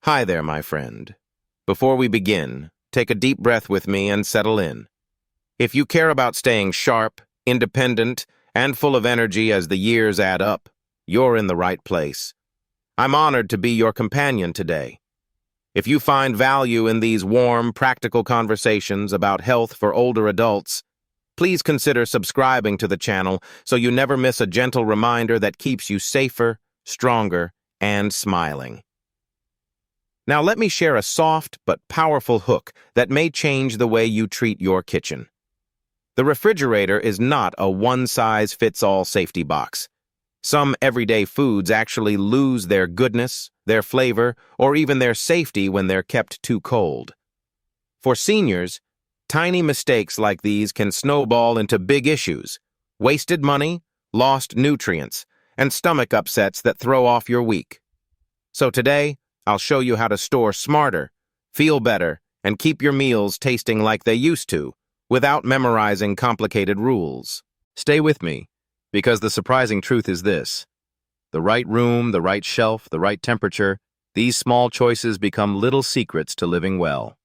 Hi there, my friend. Before we begin, take a deep breath with me and settle in. If you care about staying sharp, independent, and full of energy as the years add up, you're in the right place. I'm honored to be your companion today. If you find value in these warm, practical conversations about health for older adults, please consider subscribing to the channel so you never miss a gentle reminder that keeps you safer, stronger, and smiling. Now let me share a soft but powerful hook that may change the way you treat your kitchen. The refrigerator is not a one-size-fits-all safety box. Some everyday foods actually lose their goodness, their flavor, or even their safety when they're kept too cold. For seniors, tiny mistakes like these can snowball into big issues: wasted money, lost nutrients, and stomach upsets that throw off your week. So today, I'll show you how to store smarter, feel better, and keep your meals tasting like they used to, without memorizing complicated rules. Stay with me, because the surprising truth is this: the right room, the right shelf, the right temperature, these small choices become little secrets to living well.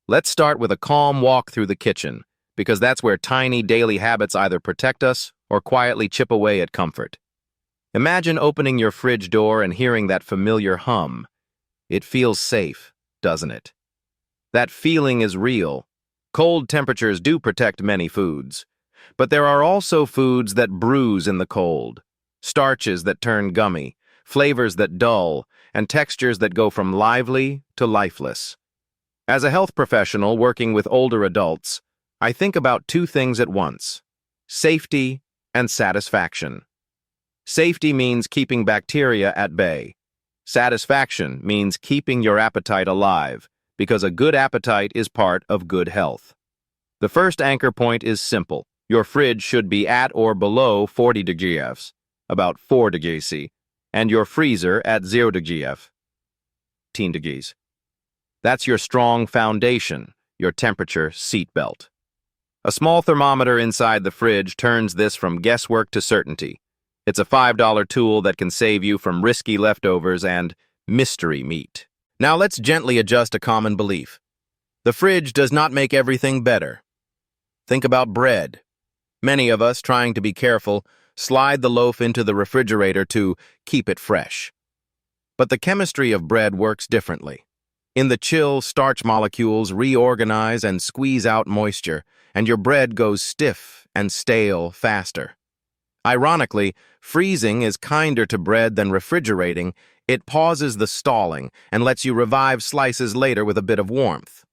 Let's start with a calm walk through the kitchen, because that's where tiny daily habits either protect us or quietly chip away at comfort. Imagine opening your fridge door and hearing that familiar hum. It feels safe, doesn't it? That feeling is real. Cold temperatures do protect many foods. But there are also foods that bruise in the cold, starches that turn gummy, flavors that dull, and textures that go from lively to lifeless. As a health professional working with older adults, I think about two things at once: safety and satisfaction. Safety means keeping bacteria at bay. Satisfaction means keeping your appetite alive, because a good appetite is part of good health. The first anchor point is simple. Your fridge should be at or below 40 degrees F, about 4 degrees C, and your freezer at 0 degrees F, 10 degrees. That's your strong foundation, your temperature seatbelt. A small thermometer inside the fridge turns this from guesswork to certainty. It's a $5 tool that can save you from risky leftovers and mystery meat. Now let's gently adjust a common belief. The fridge does not make everything better. Think about bread. Many of us, trying to be careful, slide the loaf into the refrigerator to keep it fresh. But the chemistry of bread works differently. In the chill, starch molecules reorganize and squeeze out moisture, and your bread goes stiff and stale faster. Ironically, freezing is kinder to bread than refrigerating. It pauses the stalling and lets you revive slices later with a bit of warmth.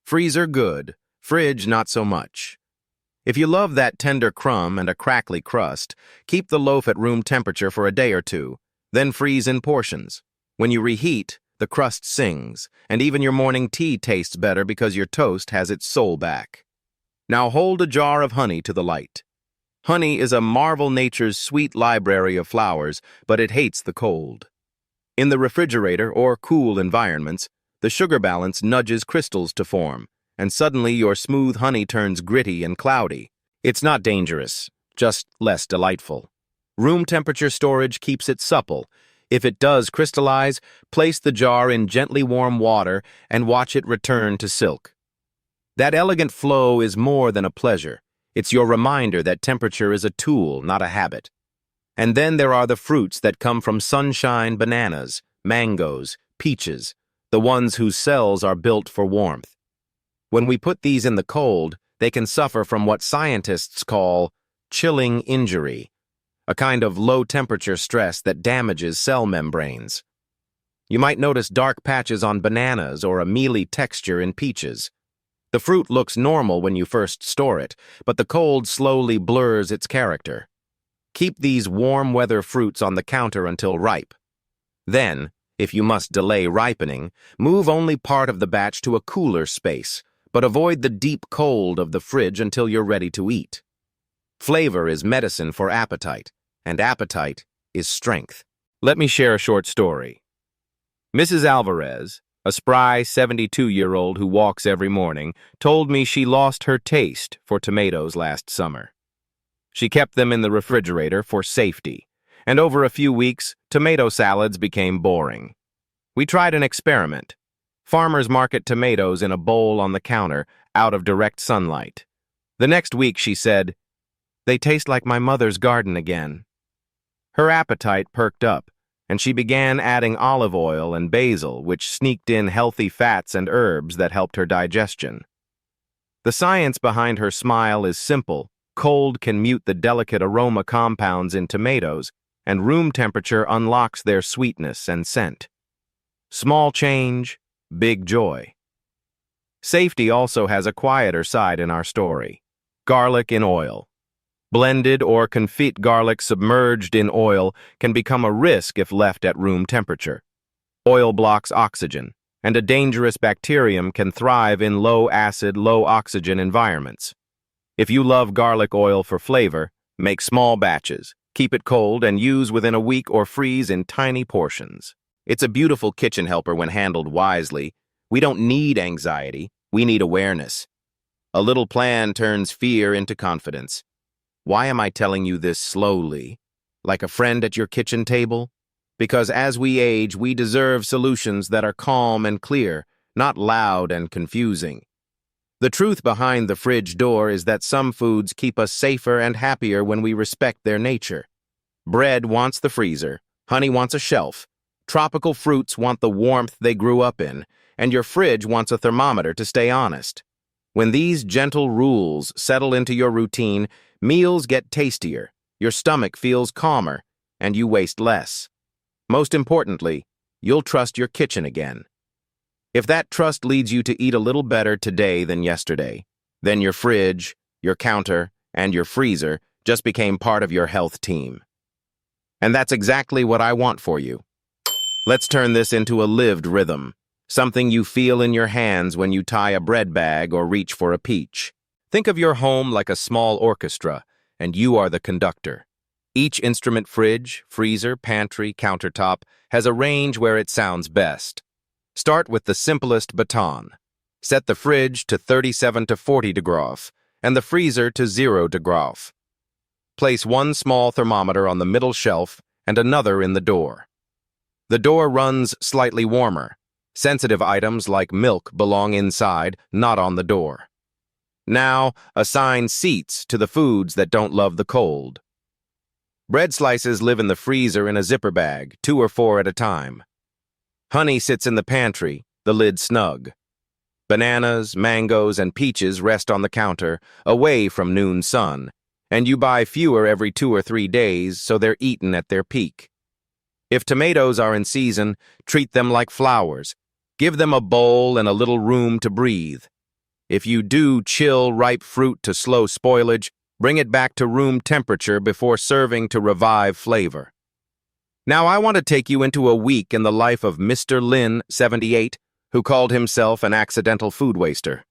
Freezer good, fridge not so much. If you love that tender crumb and a crackly crust, keep the loaf at room temperature for a day or two, then freeze in portions. When you reheat, the crust sings, and even your morning tea tastes better because your toast has its soul back. Now hold a jar of honey to the light. Honey is a marvel nature's sweet library of flowers, but it hates the cold. In the refrigerator or cool environments, the sugar balance nudges crystals to form, and suddenly your smooth honey turns gritty and cloudy. It's not dangerous, just less delightful. Room temperature storage keeps it supple. If it does crystallize, place the jar in gently warm water and watch it return to silk. That elegant flow is more than a pleasure. It's your reminder that temperature is a tool, not a habit. And then there are the fruits that come from sunshine: bananas, mangoes, peaches, the ones whose cells are built for warmth. When we put these in the cold, they can suffer from what scientists call chilling injury, a kind of low-temperature stress that damages cell membranes. You might notice dark patches on bananas or a mealy texture in peaches. The fruit looks normal when you first store it, but the cold slowly blurs its character. Keep these warm weather fruits on the counter until ripe. Then, if you must delay ripening, move only part of the batch to a cooler space, but avoid the deep cold of the fridge until you're ready to eat. Flavor is medicine for appetite, and appetite is strength. Let me share a short story. Mrs. Alvarez, a spry 72-year-old who walks every morning, told me she lost her taste for tomatoes last summer. She kept them in the refrigerator for safety, and over a few weeks, tomato salads became boring. We tried an experiment. Farmers market tomatoes in a bowl on the counter, out of direct sunlight. The next week, she said, "They taste like my mother's garden again." Her appetite perked up, and she began adding olive oil and basil, which sneaked in healthy fats and herbs that helped her digestion. The science behind her smile is simple. Cold can mute the delicate aroma compounds in tomatoes, and room temperature unlocks their sweetness and scent. Small change, big joy. Safety also has a quieter side in our story. Garlic in oil. Blended or confit garlic submerged in oil can become a risk if left at room temperature. Oil blocks oxygen, and a dangerous bacterium can thrive in low-acid, low-oxygen environments. If you love garlic oil for flavor, make small batches, keep it cold, and use within a week or freeze in tiny portions. It's a beautiful kitchen helper when handled wisely. We don't need anxiety, we need awareness. A little plan turns fear into confidence. Why am I telling you this slowly? Like a friend at your kitchen table? Because as we age, we deserve solutions that are calm and clear, not loud and confusing. The truth behind the fridge door is that some foods keep us safer and happier when we respect their nature. Bread wants the freezer, honey wants a shelf, tropical fruits want the warmth they grew up in, and your fridge wants a thermometer to stay honest. When these gentle rules settle into your routine, meals get tastier, your stomach feels calmer, and you waste less. Most importantly, you'll trust your kitchen again. If that trust leads you to eat a little better today than yesterday, then your fridge, your counter, and your freezer just became part of your health team. And that's exactly what I want for you. Let's turn this into a lived rhythm, something you feel in your hands when you tie a bread bag or reach for a peach. Think of your home like a small orchestra, and you are the conductor. Each instrument, fridge, freezer, pantry, countertop, has a range where it sounds best. Start with the simplest baton. Set the fridge to 37 to 40 degrees and the freezer to 0 degrees. Place one small thermometer on the middle shelf and another in the door. The door runs slightly warmer. Sensitive items like milk belong inside, not on the door. Now, assign seats to the foods that don't love the cold. Bread slices live in the freezer in a zipper bag, 2 or 4 at a time. Honey sits in the pantry, the lid snug. Bananas, mangoes, and peaches rest on the counter, away from noon sun, and you buy fewer every 2 or 3 days so they're eaten at their peak. If tomatoes are in season, treat them like flowers. Give them a bowl and a little room to breathe. If you do chill ripe fruit to slow spoilage, bring it back to room temperature before serving to revive flavor. Now I want to take you into a week in the life of Mr. Lin, 78, who called himself an accidental food waster.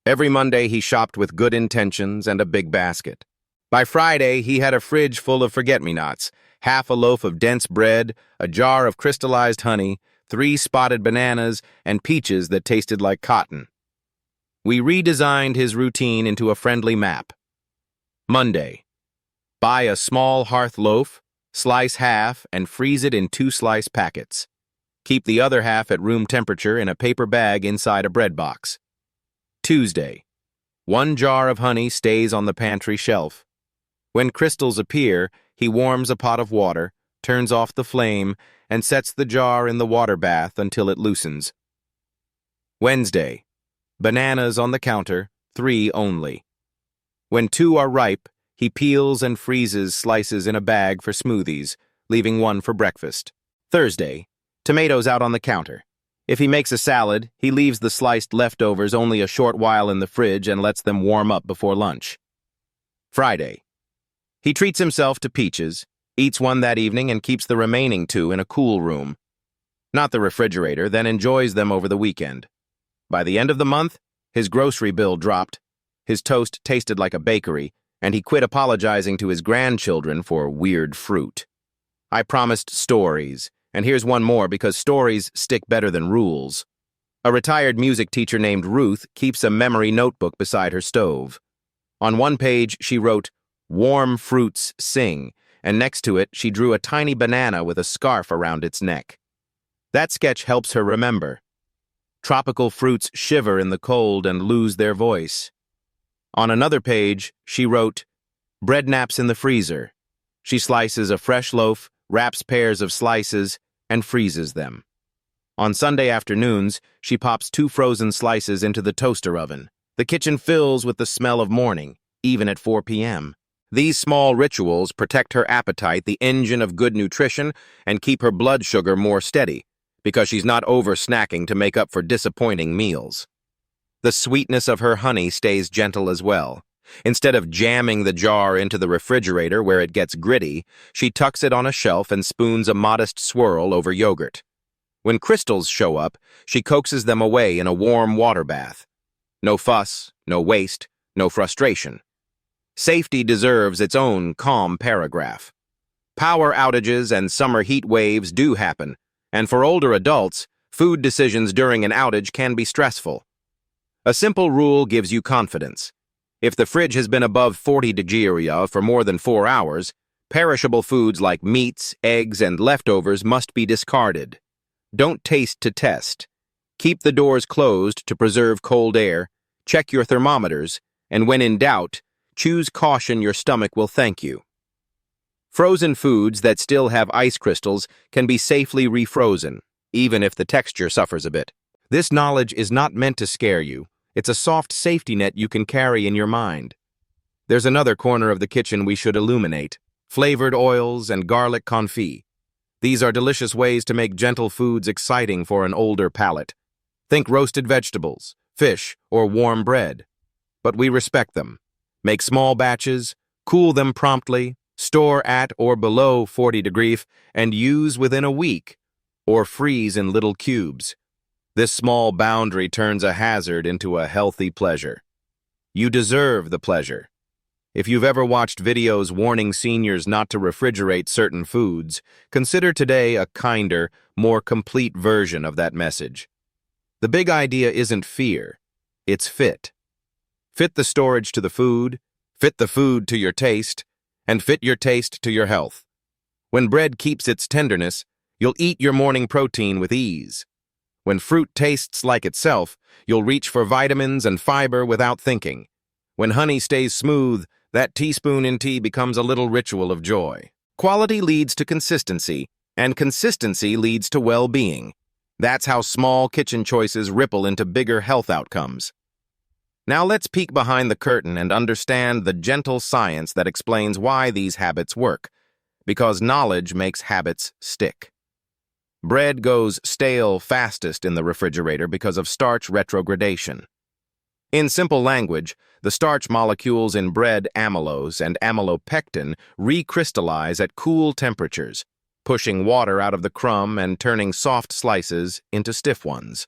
Every Monday he shopped with good intentions and a big basket. By Friday he had a fridge full of forget-me-nots, half a loaf of dense bread, a jar of crystallized honey, 3 spotted bananas, and peaches that tasted like cotton. We redesigned his routine into a friendly map. Monday. Buy a small hearth loaf, slice half, and freeze it in 2-slice packets. Keep the other half at room temperature in a paper bag inside a bread box. Tuesday. 1 jar of honey stays on the pantry shelf. When crystals appear, he warms a pot of water, turns off the flame, and sets the jar in the water bath until it loosens. Wednesday. Bananas on the counter, 3 only. When 2 are ripe, he peels and freezes slices in a bag for smoothies, leaving 1 for breakfast. Thursday. Tomatoes out on the counter. If he makes a salad, he leaves the sliced leftovers only a short while in the fridge and lets them warm up before lunch. Friday. He treats himself to peaches, eats 1 that evening and keeps the remaining 2 in a cool room. Not the refrigerator, then enjoys them over the weekend. By the end of the month, his grocery bill dropped, his toast tasted like a bakery, and he quit apologizing to his grandchildren for weird fruit. I promised stories, and here's one more because stories stick better than rules. A retired music teacher named Ruth keeps a memory notebook beside her stove. On one page, she wrote, "Warm fruits sing," and next to it, she drew a tiny banana with a scarf around its neck. That sketch helps her remember. Tropical fruits shiver in the cold and lose their voice. On another page, she wrote, bread naps in the freezer. She slices a fresh loaf, wraps pairs of slices, and freezes them. On Sunday afternoons, she pops 2 frozen slices into the toaster oven. The kitchen fills with the smell of morning, even at 4 p.m. These small rituals protect her appetite, the engine of good nutrition, and keep her blood sugar more steady, because she's not over-snacking to make up for disappointing meals. The sweetness of her honey stays gentle as well. Instead of jamming the jar into the refrigerator where it gets gritty, she tucks it on a shelf and spoons a modest swirl over yogurt. When crystals show up, she coaxes them away in a warm water bath. No fuss, no waste, no frustration. Safety deserves its own calm paragraph. Power outages and summer heat waves do happen, and for older adults, food decisions during an outage can be stressful. A simple rule gives you confidence. If the fridge has been above 40 degrees for more than 4 hours, perishable foods like meats, eggs, and leftovers must be discarded. Don't taste to test. Keep the doors closed to preserve cold air, check your thermometers, and when in doubt, choose caution. Your stomach will thank you. Frozen foods that still have ice crystals can be safely refrozen, even if the texture suffers a bit. This knowledge is not meant to scare you. It's a soft safety net you can carry in your mind. There's another corner of the kitchen we should illuminate: flavored oils and garlic confit. These are delicious ways to make gentle foods exciting for an older palate. Think roasted vegetables, fish, or warm bread. But we respect them. Make small batches, cool them promptly, store at or below 40 degrees, and use within a week, or freeze in little cubes. This small boundary turns a hazard into a healthy pleasure. You deserve the pleasure. If you've ever watched videos warning seniors not to refrigerate certain foods, consider today a kinder, more complete version of that message. The big idea isn't fear, it's fit. Fit the storage to the food, fit the food to your taste, and fit your taste to your health. When bread keeps its tenderness, you'll eat your morning protein with ease. When fruit tastes like itself, you'll reach for vitamins and fiber without thinking. When honey stays smooth, that teaspoon in tea becomes a little ritual of joy. Quality leads to consistency, and consistency leads to well-being. That's how small kitchen choices ripple into bigger health outcomes. Now let's peek behind the curtain and understand the gentle science that explains why these habits work. Because knowledge makes habits stick. Bread goes stale fastest in the refrigerator because of starch retrogradation. In simple language, the starch molecules in bread amylose and amylopectin recrystallize at cool temperatures, pushing water out of the crumb and turning soft slices into stiff ones.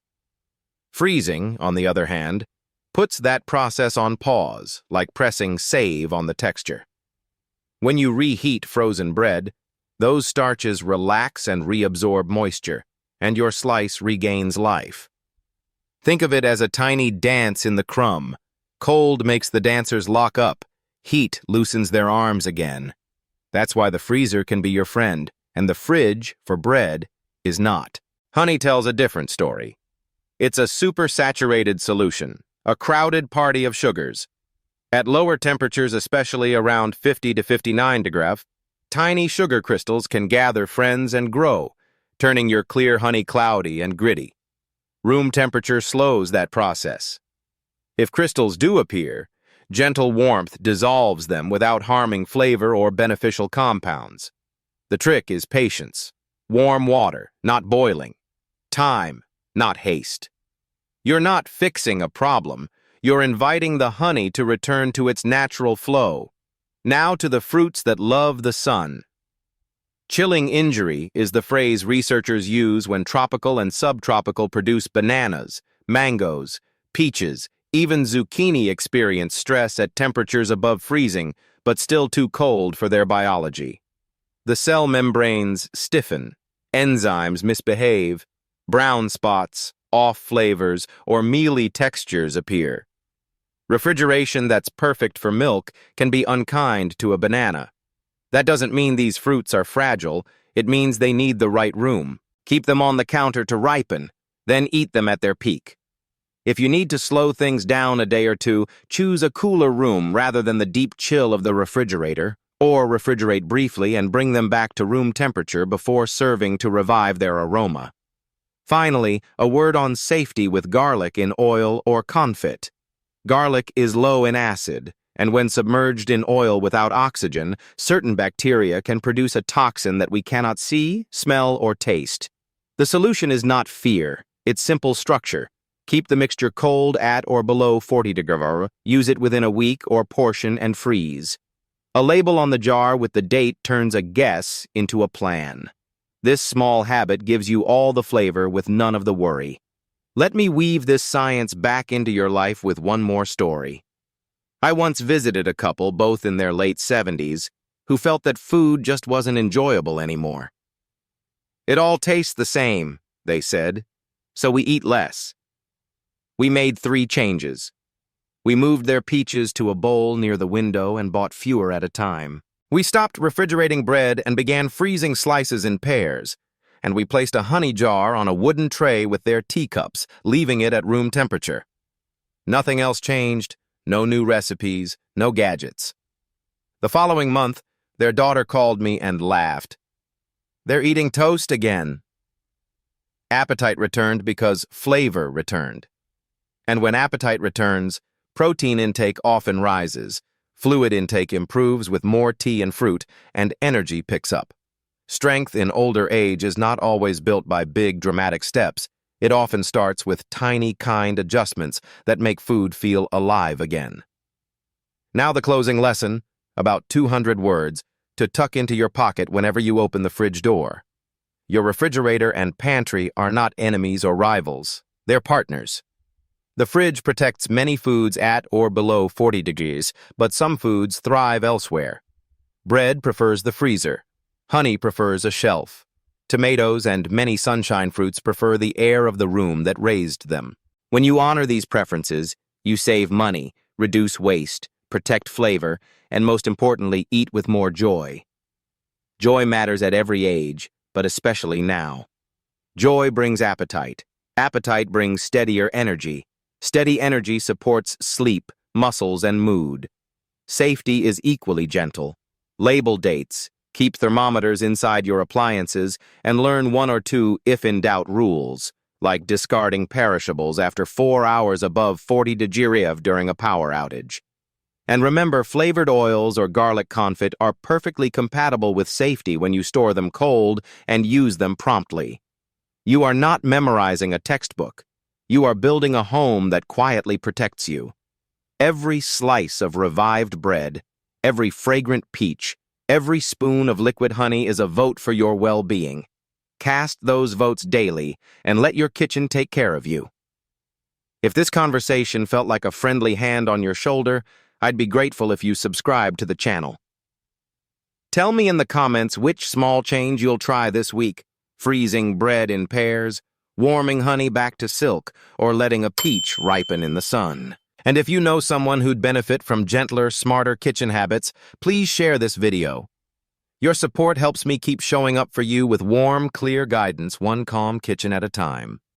Freezing, on the other hand, puts that process on pause, like pressing save on the texture. When you reheat frozen bread, those starches relax and reabsorb moisture, and your slice regains life. Think of it as a tiny dance in the crumb. Cold makes the dancers lock up. Heat loosens their arms again. That's why the freezer can be your friend, and the fridge, for bread, is not. Honey tells a different story. It's a supersaturated solution, a crowded party of sugars. At lower temperatures, especially around 50 to 59 degrees, tiny sugar crystals can gather friends and grow, turning your clear honey cloudy and gritty. Room temperature slows that process. If crystals do appear, gentle warmth dissolves them without harming flavor or beneficial compounds. The trick is patience. Warm water, not boiling. Time, not haste. You're not fixing a problem. You're inviting the honey to return to its natural flow. Now to the fruits that love the sun. Chilling injury is the phrase researchers use when tropical and subtropical produce bananas, mangoes, peaches, even zucchini experience stress at temperatures above freezing, but still too cold for their biology. The cell membranes stiffen, enzymes misbehave, brown spots, off flavors, or mealy textures appear. Refrigeration that's perfect for milk can be unkind to a banana. That doesn't mean these fruits are fragile, it means they need the right room. Keep them on the counter to ripen, then eat them at their peak. If you need to slow things down a day or two, choose a cooler room rather than the deep chill of the refrigerator, or refrigerate briefly and bring them back to room temperature before serving to revive their aroma. Finally, a word on safety with garlic in oil or confit. Garlic is low in acid, and when submerged in oil without oxygen, certain bacteria can produce a toxin that we cannot see, smell, or taste. The solution is not fear, it's simple structure. Keep the mixture cold at or below 40 degrees, use it within a week or portion and freeze. A label on the jar with the date turns a guess into a plan. This small habit gives you all the flavor with none of the worry. Let me weave this science back into your life with one more story. I once visited a couple, both in their late 70s, who felt that food just wasn't enjoyable anymore. "It all tastes the same," they said, "so we eat less." We made 3 changes. We moved their peaches to a bowl near the window and bought fewer at a time. We stopped refrigerating bread and began freezing slices in pairs, and we placed a honey jar on a wooden tray with their teacups, leaving it at room temperature. Nothing else changed, no new recipes, no gadgets. The following month, their daughter called me and laughed. "They're eating toast again." Appetite returned because flavor returned. And when appetite returns, protein intake often rises, fluid intake improves with more tea and fruit, and energy picks up. Strength in older age is not always built by big, dramatic steps. It often starts with tiny, kind adjustments that make food feel alive again. Now the closing lesson, about 200 words, to tuck into your pocket whenever you open the fridge door. Your refrigerator and pantry are not enemies or rivals. They're partners. The fridge protects many foods at or below 40 degrees, but some foods thrive elsewhere. Bread prefers the freezer. Honey prefers a shelf. Tomatoes and many sunshine fruits prefer the air of the room that raised them. When you honor these preferences, you save money, reduce waste, protect flavor, and most importantly, eat with more joy. Joy matters at every age, but especially now. Joy brings appetite. Appetite brings steadier energy. Steady energy supports sleep, muscles, and mood. Safety is equally gentle. Label dates, keep thermometers inside your appliances, and learn 1 or 2 if-in-doubt rules, like discarding perishables after 4 hours above 40 degrees during a power outage. And remember, flavored oils or garlic confit are perfectly compatible with safety when you store them cold and use them promptly. You are not memorizing a textbook. You are building a home that quietly protects you. Every slice of revived bread, every fragrant peach, every spoon of liquid honey is a vote for your well-being. Cast those votes daily and let your kitchen take care of you. If this conversation felt like a friendly hand on your shoulder, I'd be grateful if you subscribe to the channel. Tell me in the comments which small change you'll try this week: freezing bread in pairs, warming honey back to silk, or letting a peach ripen in the sun. And if you know someone who'd benefit from gentler, smarter kitchen habits, please share this video. Your support helps me keep showing up for you with warm, clear guidance, one calm kitchen at a time.